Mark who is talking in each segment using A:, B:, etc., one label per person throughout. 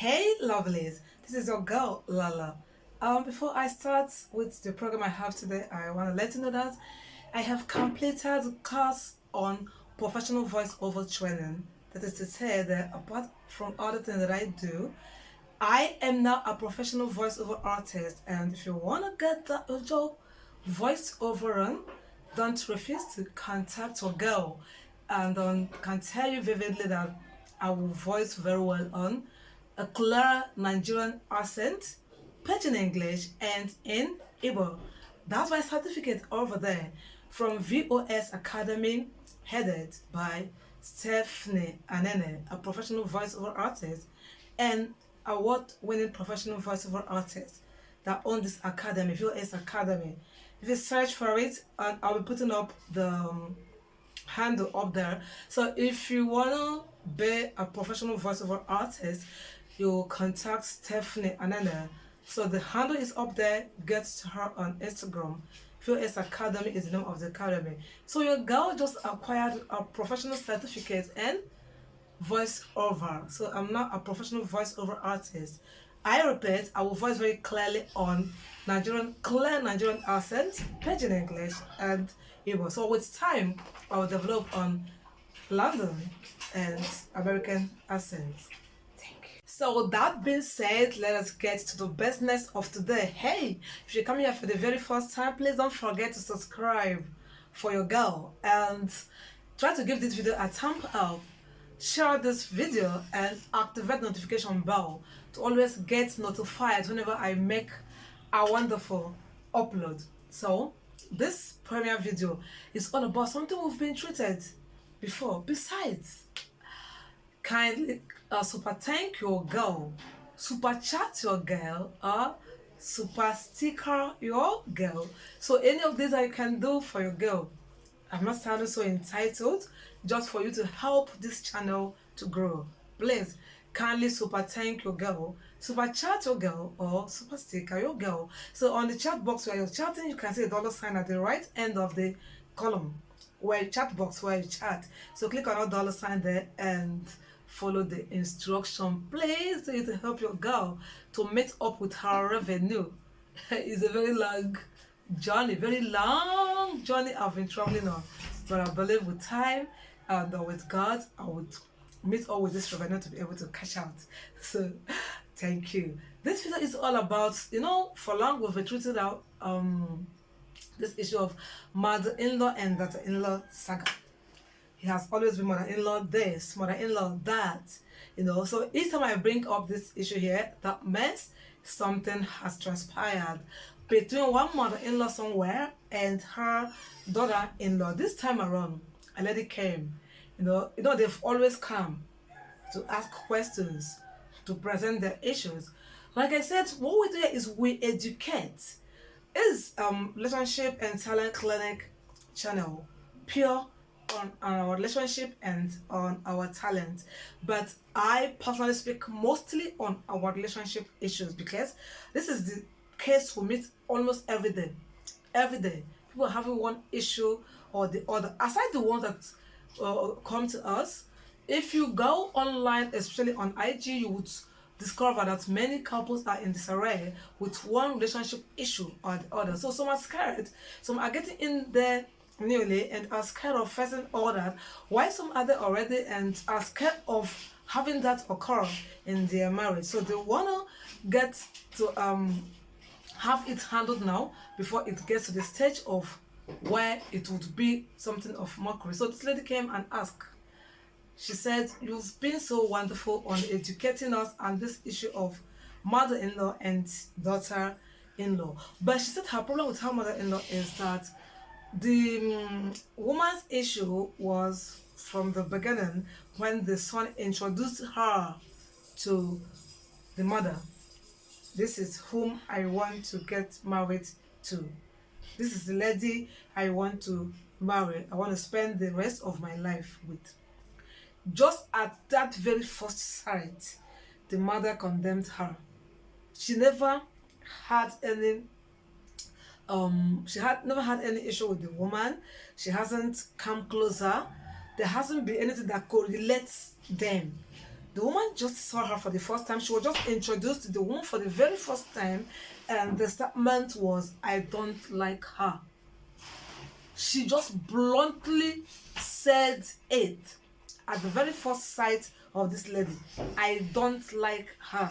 A: Hey lovelies, this is your girl Lala. Before I start with the program I have today, I want to let you know that I have completed the course on professional voiceover training. That is to say that apart from other things that I do, I am now a professional voiceover artist. And if you want to get that job voiceover on, don't refuse to contact your girl. And can tell you vividly that I will voice very well on a clear Nigerian accent, pidgin English, and in Igbo. That's my certificate over there from VOS Academy, headed by Stephanie Anene, a professional voiceover artist and award-winning professional voiceover artist that own this academy, VOS Academy. If you search for it, and I'll be putting up the handle up there. So if you wanna be a professional voiceover artist, you contact Stephanie Anana. So the handle is up there. Get to her on Instagram. VOS Academy is the name of the academy. So your girl just acquired a professional certificate and voiceover. So I'm not a professional voiceover artist. I repeat, I will voice very clearly on clear Nigerian accent, pidgin English, and Igbo. So with time, I will develop on London and American accents. Thank you. So that being said, let us get to the business of today. Hey, if you come here for the very first time, please don't forget to subscribe for your girl and try to give this video a thumb up. Share this video and activate notification bell to always get notified whenever I make a wonderful upload. So this premiere video is all about something we've been treated before. Besides, kindly super thank your girl, super chat your girl, or super sticker your girl. So any of these I can do for your girl. I'm not sounding so entitled, just for you to help this channel to grow. Please kindly super thank your girl, super chat your girl, or super sticker your girl. So on the chat box where you're chatting, you can see a dollar sign at the right end of the column where chat box where you chat. So click on that dollar sign there and follow the instruction, please, so you to help your girl to meet up with her revenue. It's a very long journey, very long journey I've been traveling on, but I believe with time and with God I would meet up with this revenue to be able to cash out. So thank you. This video is all about, for long we've been treating out this issue of mother-in-law and daughter-in-law saga. It has always been mother-in-law this, mother-in-law that, so each time I bring up this issue here, that means something has transpired between one mother-in-law somewhere and her daughter-in-law. This time around, a lady came. They've always come to ask questions, to present their issues. Like I said, what we do here is we educate. It's relationship and talent clinic channel, pure on our relationship and on our talent, but I personally speak mostly on our relationship issues because this is the case we meet almost every day. Every day, people are having one issue or the other. Aside the ones that come to us, if you go online, especially on IG, you would discover that many couples are in disarray with one relationship issue or the other. So some are scared, some are getting in there newly and are scared of facing all that, while some are there already and are scared of having that occur in their marriage. So they wanna get to have it handled now before it gets to the stage of where it would be something of mockery. So this lady came and asked. She said, "You've been so wonderful on educating us on this issue of mother-in-law and daughter-in-law." But she said her problem with her mother-in-law is that the woman's issue was from the beginning when the son introduced her to the mother. "This is whom I want to get married to. This is the lady I want to marry. I want to spend the rest of my life with." Just at that very first sight, the mother condemned her. She never had any never had any issue with the woman. She hasn't come closer. There hasn't been anything that correlates them. The woman just saw her for the first time. She was just introduced to the woman for the very first time, and the statement was, I don't like her. She just bluntly said it at the very first sight of this lady. I don't like her.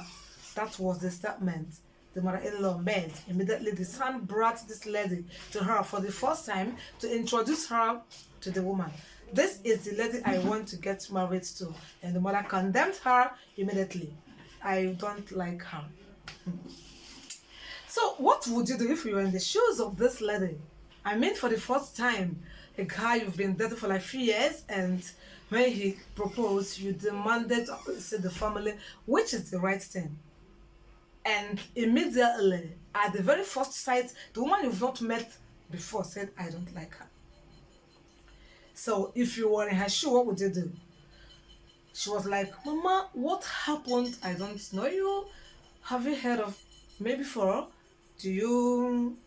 A: That was the statement the mother-in-law made. Immediately, the son brought this lady to her for the first time to introduce her to the woman. This is the lady I want to get married to. And the mother condemned her immediately. I don't like her. So what would you do if you were in the shoes of this lady? I mean, for the first time, a guy you've been dating for like 3 years, and when he proposed, you demanded to see the family, which is the right thing. And immediately, at the very first sight, the woman you've not met before said, I don't like her. So if you were in her shoe, what would you do? She was like, Mama, what happened? I don't know you. Have you heard of me before? Do you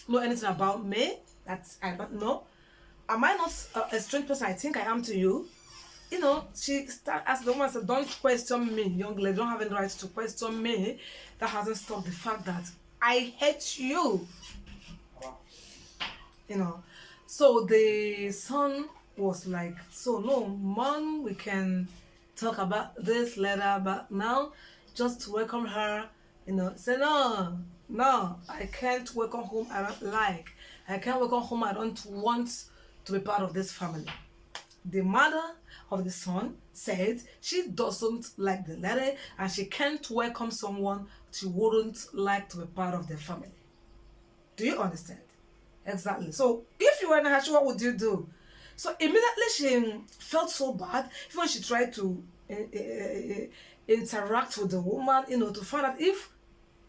A: know anything about me that I don't know? Am I not a strange person I think I am to you? You know, she started asking the woman, said, don't question me, young lady. Don't have any right to question me. That hasn't stopped the fact that I hate you. You know. So the son was like, so no, mom, we can talk about this later, but now just welcome her, you know. Say, no, I can't welcome whom I don't like. I can't welcome whom I don't want to be part of this family. The mother of the son said she doesn't like the lady and she can't welcome someone she wouldn't like to be part of the family. Do you understand? Exactly. So if you were in her shoe, what would you do? So immediately she felt so bad. Even when she tried to interact with the woman, you know, to find out if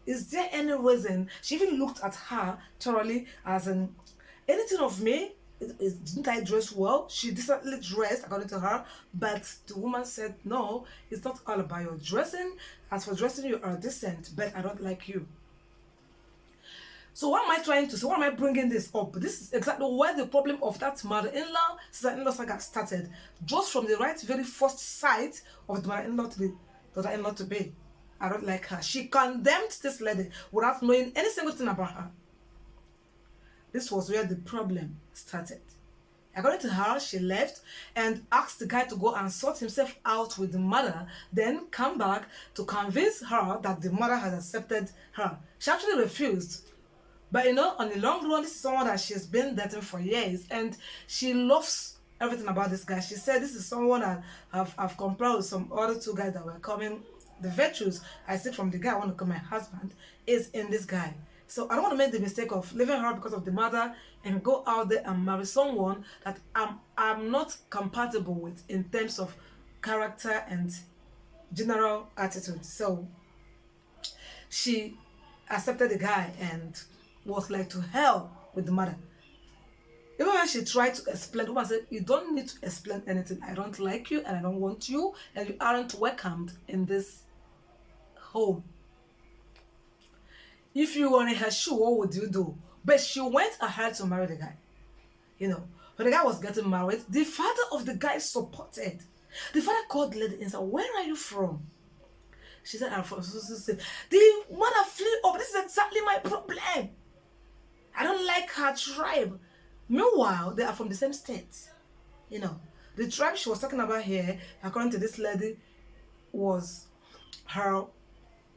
A: is there any reason. She even looked at her thoroughly as in anything of me. Didn't I dress well? She decently dressed according to her, but the woman said, no, it's not all about your dressing. As for dressing, you are decent, but I don't like you. So what am I trying to say? Why am I bringing this up? This is exactly where the problem of that mother-in-law, sister-in-law saga started. Just from the very first sight of the mother-in-law to the daughter-in-law to be. I don't like her. She condemned this lady without knowing any single thing about her. This was where the problem started. According to her, she left and asked the guy to go and sort himself out with the mother, then come back to convince her that the mother has accepted her. She actually refused. But you know, on the long run, this is someone that she's been dating for years, and she loves everything about this guy. She said, this is someone that I've compared with some other two guys that were coming. The virtues I see from the guy I want to call my husband is in this guy. So I don't want to make the mistake of leaving her because of the mother and go out there and marry someone that I'm not compatible with in terms of character and general attitude. So she accepted the guy and was like to hell with the mother. Even when she tried to explain, the woman said, you don't need to explain anything. I don't like you and I don't want you and you aren't welcomed in this home. If you were in her shoe, what would you do? But she went ahead to marry the guy. You know, when the guy was getting married, the father of the guy supported. The father called the lady and said, where are you from? She said, I'm from so. The mother flew up. This is exactly my problem. I don't like her tribe. Meanwhile, they are from the same state. You know, the tribe she was talking about here, according to this lady, was her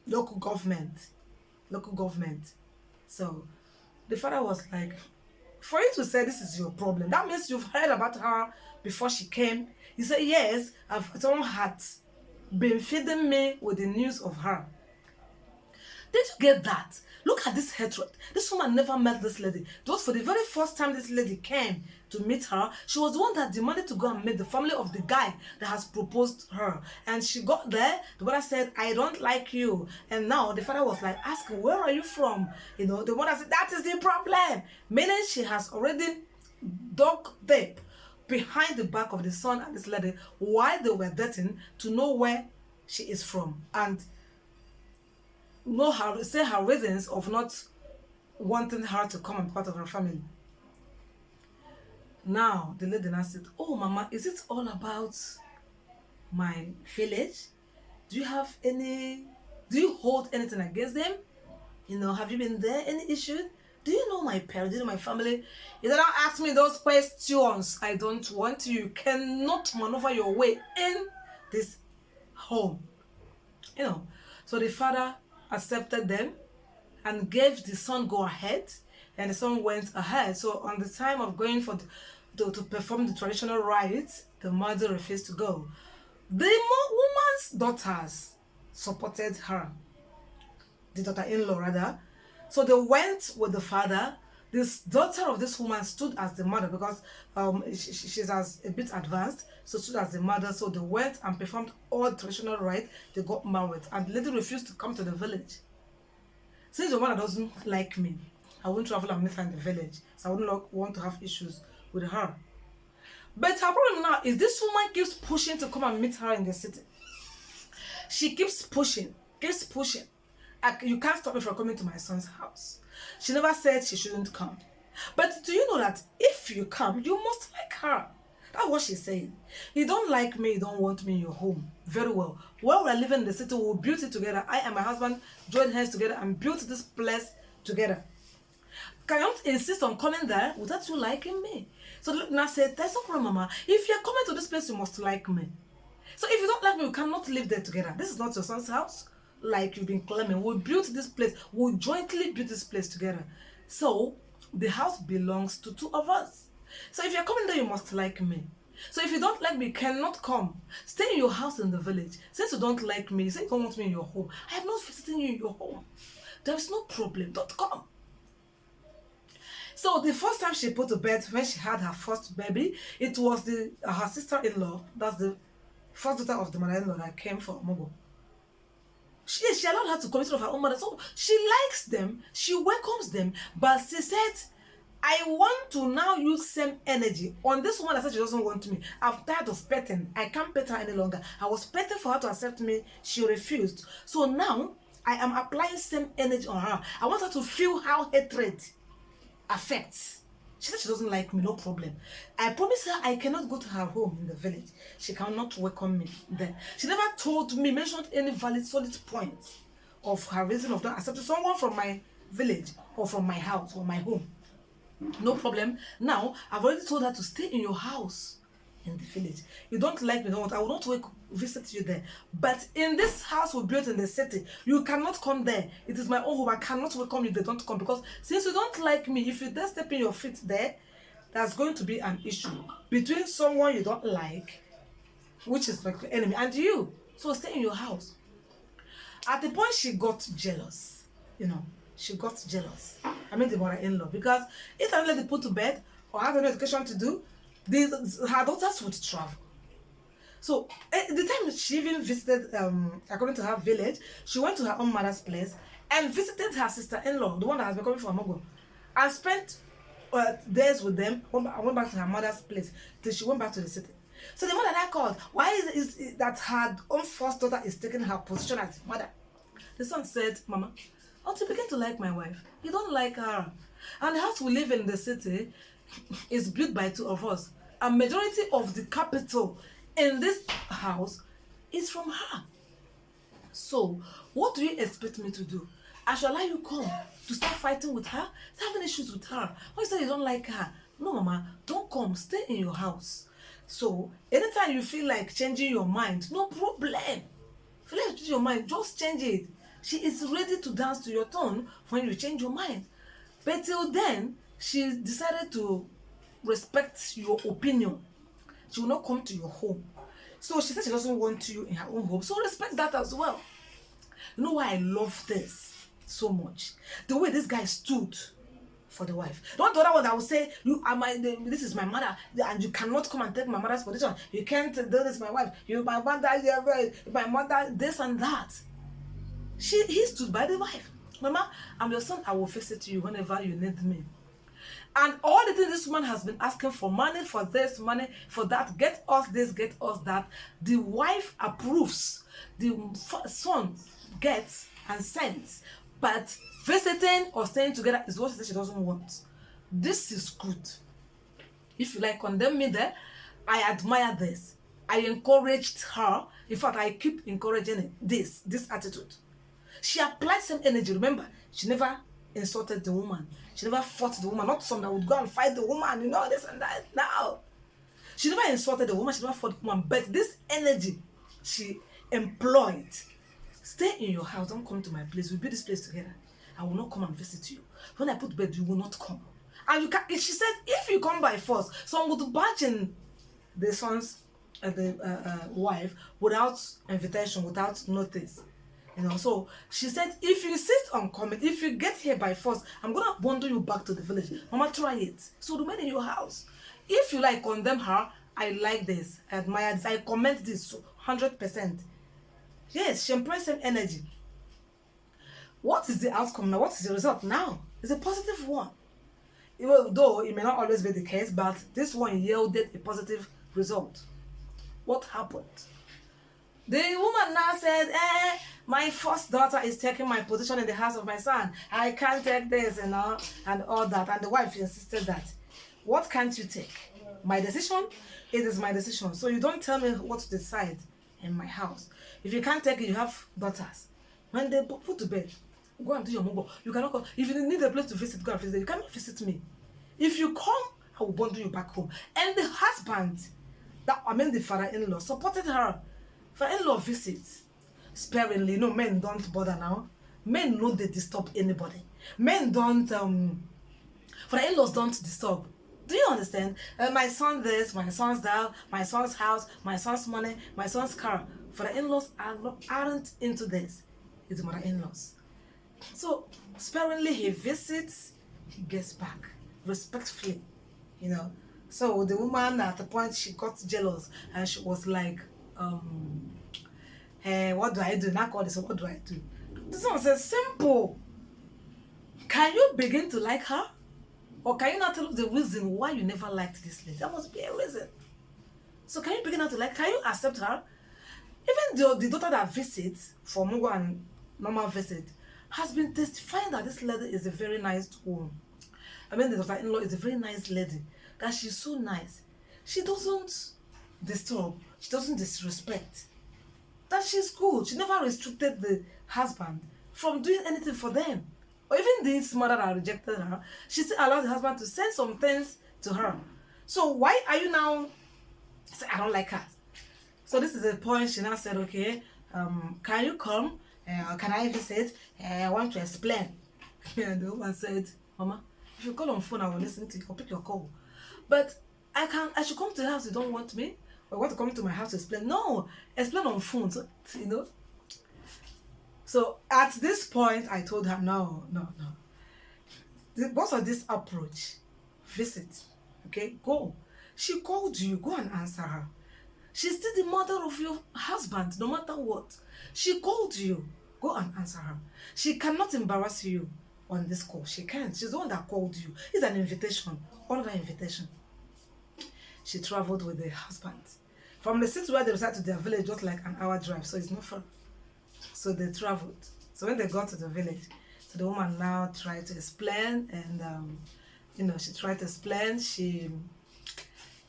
A: local government. So the father was like, for you to say this is your problem, that means you've heard about her before she came. He said, yes, someone had been feeding me with the news of her. Did you get that? Look at this hatred. This woman never met this lady. Just for the very first time this lady came to meet her, she was the one that demanded to go and meet the family of the guy that has proposed her. And she got there, the mother said, I don't like you. And now the father was like, asking, where are you from? You know, the mother said, that is the problem. Meaning she has already dug deep behind the back of the son and this lady while they were dating to know where she is from. And know her, say her reasons of not wanting her to come and be part of her family. Now the lady now said, oh mama, is it all about my village? Do you hold anything against them? Have you been there? Any issue? Do you know my parents? Do you know my family? You don't ask me those questions. I don't want you. You cannot maneuver your way in this home. So the father accepted them and gave the son go ahead, and the son went ahead. So on the time of going to perform the traditional rites, the mother refused to go. The woman's daughters supported her, the daughter-in-law rather. So they went with the father. This daughter of this woman stood as the mother because she's a bit advanced, so stood as the mother. So they went and performed all traditional rites. They got married, and the lady refused to come to the village. Since the mother doesn't like me, I won't travel and meet her in the village, so I wouldn't want to have issues with her. But her problem now is this woman keeps pushing to come and meet her in the city. She keeps pushing. You can't stop me from coming to my son's house. She never said she shouldn't come. But do you know that if you come, you must like her? That's what she's saying. You don't like me, you don't want me in your home. Very well. While we're living in the city, we'll build it together. I and my husband joined hands together and built this place together. Can you not insist on coming there without you liking me? So now said, there's no problem, Mama. If you're coming to this place, you must like me. So if you don't like me, we cannot live there together. This is not your son's house, like you've been claiming. We'll build this place. We'll jointly build this place together. So the house belongs to two of us. So if you're coming there, you must like me. So if you don't like me, you cannot come. Stay in your house in the village. Since you don't like me, you say you don't want me in your home. I am not visiting you in your home. There is no problem. Don't come. So the first time she put to bed, when she had her first baby, it was her sister-in-law, that's the first daughter of the mother-in-law that came from Mogo. She allowed her to come instead of her own mother. So she likes them, she welcomes them, but she said, I want to now use same energy on this woman that said she doesn't want me. I'm tired of petting. I can't pet her any longer. I was petting for her to accept me. She refused. So now I am applying same energy on her. I want her to feel how hatred affects. She said she doesn't like me, no problem. I promise her I cannot go to her home in the village. She cannot welcome me there. She never told me, mentioned any valid, solid points of her reason of not accepting someone from my village or from my house or my home. No problem. Now, I've already told her to stay in your house in the village. You don't like me, don't want. I will not visit you there. But in this house we built in the city, you cannot come there. It is my own home. I cannot welcome you. They don't come because since you don't like me, if you dare step in your feet there, there's going to be an issue between someone you don't like, which is like the enemy, and you. So stay in your house. At the point she got jealous, she got jealous. I mean the mother-in-law, because if I let them put to bed or have any education to do, her daughters would travel. So the time she even visited, according to her village, she went to her own mother's place and visited her sister-in-law, the one that has been coming from Amogo, and spent days with them. I went back to her mother's place till she went back to the city. So the mother that called, why is it that her own first daughter is taking her position as mother? The son said, Mama, until you begin to like my wife, you don't like her. And the house we live in the city is built by two of us. A majority of the capital in this house is from her. So, what do you expect me to do? I shall allow you come to start fighting with her, start having issues with her. Why you say you don't like her? No, Mama, don't come. Stay in your house. So, anytime you feel like changing your mind, no problem. If you like to change your mind, just change it. She is ready to dance to your tune when you change your mind. But till then, she decided to respect your opinion. She will not come to your home. So she said she doesn't want you in her own home. So respect that as well. You know why I love this so much? The way this guy stood for the wife. Not the other one that will say, this is my mother, and you cannot come and take my mother's position. You can't do this, my wife. My mother, this and that. He stood by the wife. Mama, I'm your son. I will visit you whenever you need me. And all the things this woman has been asking for, money for this, money for that, get us this, get us that, the wife approves. The son gets and sends. But visiting or staying together is what she says she doesn't want. This is good. If you like condemn me there, I admire this. I encouraged her. In fact, I keep encouraging it, this attitude. She applied same energy. Remember, she never insulted the woman. She never fought the woman. Not some that would go and fight the woman, this and that. No. She never insulted the woman. She never fought the woman. But this energy she employed. Stay in your house. Don't come to my place. We build this place together. I will not come and visit you. When I put bed, you will not come. And you can. She said, if you come by force, someone would barge in the son's wife without invitation, without notice. So she said, if you insist on coming, if you get here by force, I'm gonna bundle you back to the village. Mama, try it. So remain in your house. If you like condemn her, I like this, I admire this, I comment this 100%. Yes, she employs same energy. What is the outcome now? What is the result now? It's a positive one. Even though it may not always be the case, but this one yielded a positive result. What happened? The woman now said, my first daughter is taking my position in the house of my son. I can't take this, and all that. And the wife insisted that. What can't you take? My decision? It is my decision. So you don't tell me what to decide in my house. If you can't take it, you have daughters. When they put to bed, go and do your mobile. You cannot come. If you need a place to visit, go and visit. You cannot visit me. If you come, I will bundle you back home. And the husband, the father-in-law, supported her. Father-in-law visits sparingly. Men don't bother now. Men know they disturb anybody. Men don't, father-in-laws don't disturb. Do you understand? My son this, my son's that, my son's house, my son's money, my son's car. Father-in-laws aren't into this. It's the mother-in-laws. So sparingly he visits, he gets back respectfully, So the woman at the point she got jealous and she was like, hey, what do I do? Not all this, what do I do? This one says simple. Can you begin to like her? Or can you not tell us the reason why you never liked this lady? There must be a reason. So can you begin to like? Can you accept her? Even the daughter that visits for Mungo and normal visit has been testifying that this lady is a very nice woman. The daughter-in-law is a very nice lady. That she's so nice. She doesn't disturb. She doesn't disrespect. That she's good. She never restricted the husband from doing anything for them. Or even this mother that rejected her, she still allows the husband to send some things to her. So why are you now saying, I don't like her? So this is the point. She now said, okay, can you come? Can I visit? I want to explain. And the woman said, Mama, if you call on phone, I will listen to you. I'll pick your call. But I should come to the house. You don't want me? Or want to come to my house to explain? No, explain on phone. So, So at this point, I told her, no. Because of this approach, visit, okay, go. She called you, go and answer her. She's still the mother of your husband, no matter what. She called you, go and answer her. She cannot embarrass you on this call. She can't. She's the one that called you. It's an invitation, another invitation. She traveled with the husband. From the city where they reside to their village, just like an hour drive, so it's not far. So they traveled. So when they got to the village, so the woman now tried to explain, and she tried to explain. She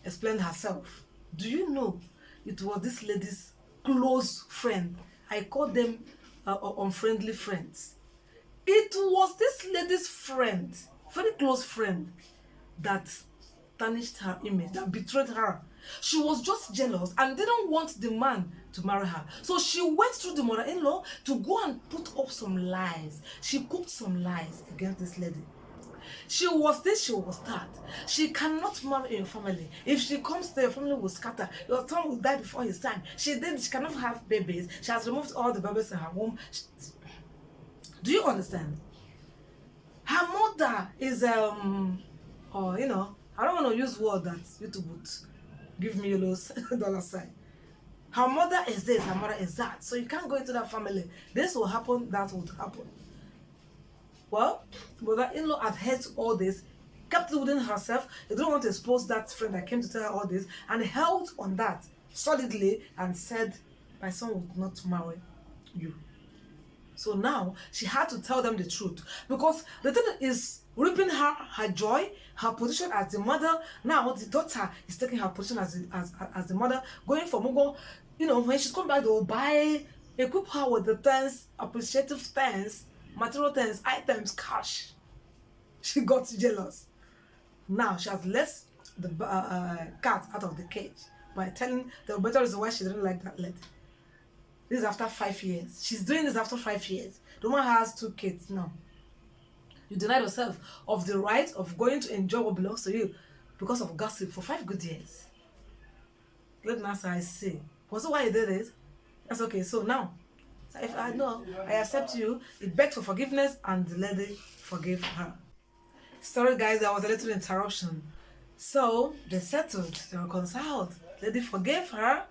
A: explained herself. Do you know it was this lady's close friend? I call them unfriendly friends. It was this lady's friend, very close friend, that tarnished her image, that betrayed her. She was just jealous and didn't want the man to marry her. So she went through the mother-in-law to go and put up some lies. She cooked some lies against this lady. She was this, she was that. She cannot marry your family. If she comes there, your family will scatter. Your son will die before his time. She cannot have babies. She has removed all the babies in her womb. Do you understand? Her mother is, I don't want to use word that YouTube would give me $. Her mother is this, her mother is that. So you can't go into that family. This will happen, that would happen. Well, mother-in-law adhered to all this, kept it within herself. They don't want to expose that friend that came to tell her all this, and held on that solidly and said, my son would not marry you. So now she had to tell them the truth, because the thing is ripping her joy, her position as the mother. Now the daughter is taking her position as the mother, going for Mugo. When she's come back, they will buy, equip her with the things, appreciative things, material things, items, cash. She got jealous. Now she has let the cat out of the cage by telling the better reason why she didn't like that lady. This is after 5 years. She's doing this after 5 years. The woman has 2 kids now. You deny yourself of the right of going to enjoy what belongs to you because of gossip for 5 good years. Let me answer, I say. Was it why you did it? That's okay. So now, so if I know, I accept you, it begged for forgiveness and the lady forgave her. Sorry guys, there was a little interruption. So they settled, they reconciled. Lady forgave her,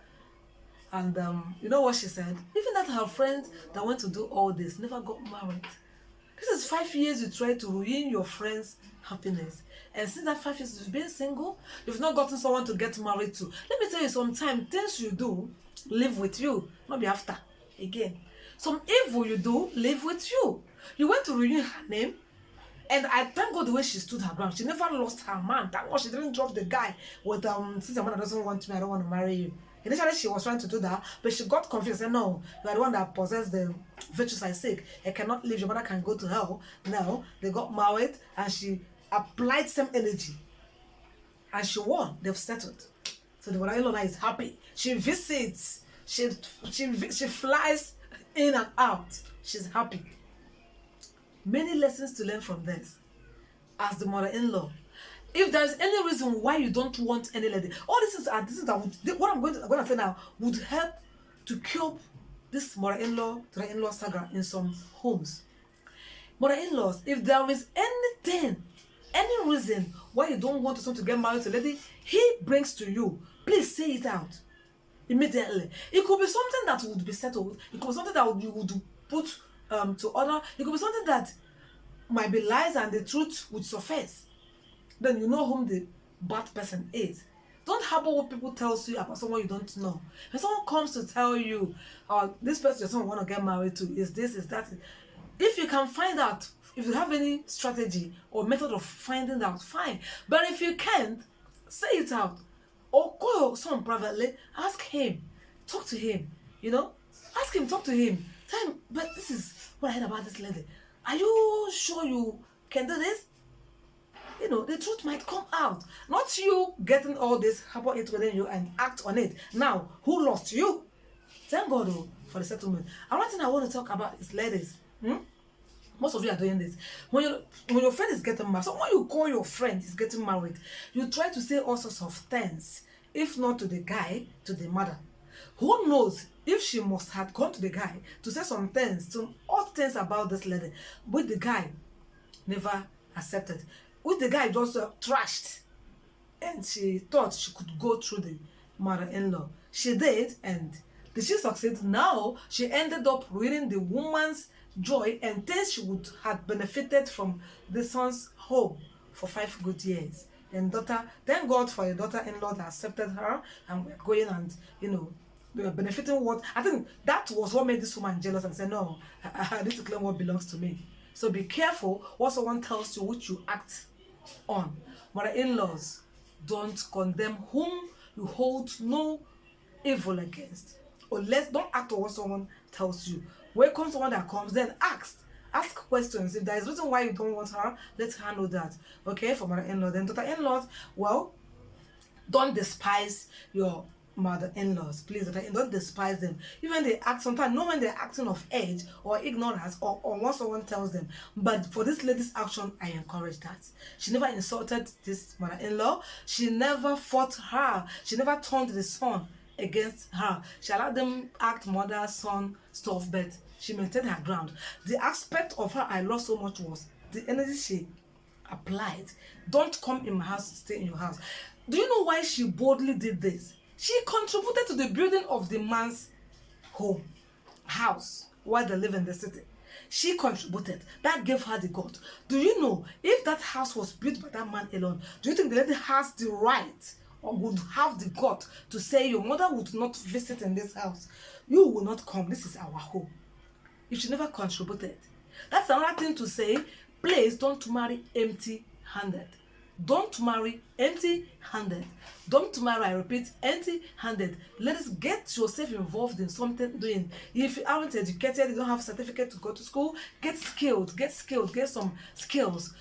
A: and you know what she said? Even that her friend that went to do all this never got married. This is 5 years you try to ruin your friend's happiness. And since that 5 years you've been single, you've not gotten someone to get married to. Let me tell you, sometimes things you do live with you, not be after again. Some evil you do live with you. You went to ruin her name, and I thank God the way she stood her ground. She never lost her man. Thank God she didn't drop the guy with since your man doesn't want me, I don't want to marry you. Initially she was trying to do that, but she got confused and said, no, you are the one that possessed the virtues I seek. I cannot leave, your mother can go to hell. Now they got married and she applied some energy. And she won. They've settled. So the mother-in-law is happy. She visits. She flies in and out. She's happy. Many lessons to learn from this as the mother-in-law. If there's any reason why you don't want any lady, all this is that what I'm going to say now would help to cure this mother-in-law saga in some homes. Mother-in-laws, if there is anything, any reason why you don't want someone to get married to a lady, he brings to you, please say it out immediately. It could be something that would be settled. It could be something that you would put to order. It could be something that might be lies and the truth would surface. Then you know whom the bad person is. Don't harbor what people tell you about someone you don't know. When someone comes to tell you, this person someone want to get married to, is this, is that. If you can find out, if you have any strategy or method of finding out, fine. But if you can't, say it out. Or call someone privately, ask him, talk to him, ask him, talk to him. Tell him, but this is what I heard about this lady. Are you sure you can do this? The truth might come out. Not you getting all this, harbor it within you and act on it. Now, who lost you? Thank God for the settlement. Another thing I want to talk about is ladies. Most of you are doing this. When your friend is getting married, someone you call your friend is getting married, you try to say all sorts of things. If not to the guy, to the mother. Who knows if she must have gone to the guy to say some things, some odd things about this lady, but the guy never accepted. With the guy just trashed, and she thought she could go through the mother-in-law. She did, and did she succeed? No, she ended up ruining the woman's joy and things she would have benefited from the son's home for 5 good years. And thank God for a daughter-in-law that accepted her, and we're going and we are benefiting what I think that was what made this woman jealous and said, no, I need to claim what belongs to me. So be careful what someone tells you, which you act on. Mother-in-laws, don't condemn whom you hold no evil against. Or don't act on what someone tells you. Welcome someone that comes, then ask questions. If there is reason why you don't want her, let her know that. Okay, for mother-in-law. Then daughter-in-laws, well, don't despise your mother-in-laws. Please, don't despise them. Even they act, sometimes know when they're acting of age or ignorance or what someone tells them. But for this lady's action, I encourage that. She never insulted this mother-in-law. She never fought her. She never turned the son against her. She allowed them act mother, son, stuff, but she maintained her ground. The aspect of her I lost so much was the energy she applied. Don't come in my house, stay in your house. Do you know why she boldly did this? She contributed to the building of the man's house, while they live in the city. She contributed. That gave her the God. Do you know, if that house was built by that man alone, do you think the lady has the right or would have the God to say, your mother would not visit in this house? You will not come. This is our home. If she never contributed. That's another thing to say. Please don't marry empty-handed. Don't marry empty-handed. Don't marry, I repeat, empty-handed. Ladies, get yourself involved in something doing. If you aren't educated, you don't have a certificate to go to school, get skilled, get some skills.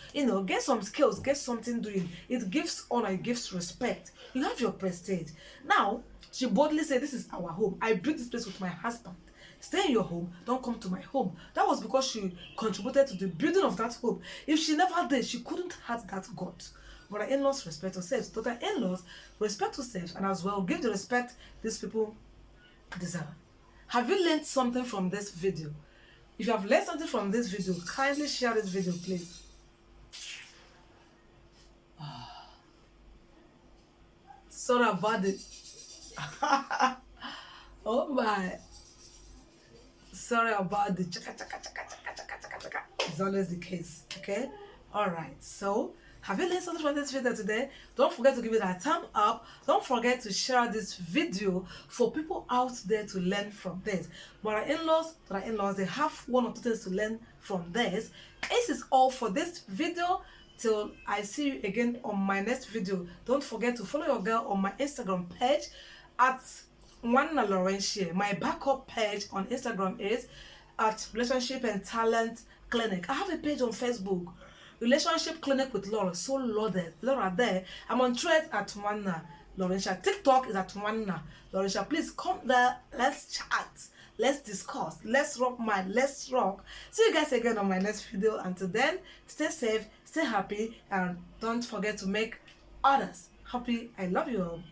A: Get some skills, get something doing. It gives honor, it gives respect. You have your prestige. Now, she boldly said, this is our home. I built this place with my husband. Stay in your home, don't come to my home. That was because she contributed to the building of that home. If she never did, she couldn't have that gut. But in-laws respect yourselves. Daughter in-laws respect yourselves, and as well give the respect these people deserve. Have you learned something from this video? If you have learned something from this video, kindly share this video, please. Sorry about it. Oh my. Sorry about the chaka chaka chaka chaka chaka chaka chaka. It's always the case. Okay? Alright, so have you learned something from this video today? Don't forget to give it a thumb up. Don't forget to share this video for people out there to learn from this. But our in-laws, they have one or two things to learn from this. This is all for this video. Till I see you again on my next video. Don't forget to follow your girl on my Instagram page at Wanna Laurentia. My backup page on Instagram is at Relationship and Talent Clinic. I have a page on Facebook, Relationship Clinic with Laura. So loaded. Laura there. I'm on Thread at Wanna Laurentia. TikTok is at Wanna Laurentia. Please come there. Let's chat. Let's discuss. Let's rock mind. Let's rock. See you guys again on my next video. Until then, stay safe, stay happy, and don't forget to make others happy. I love you all.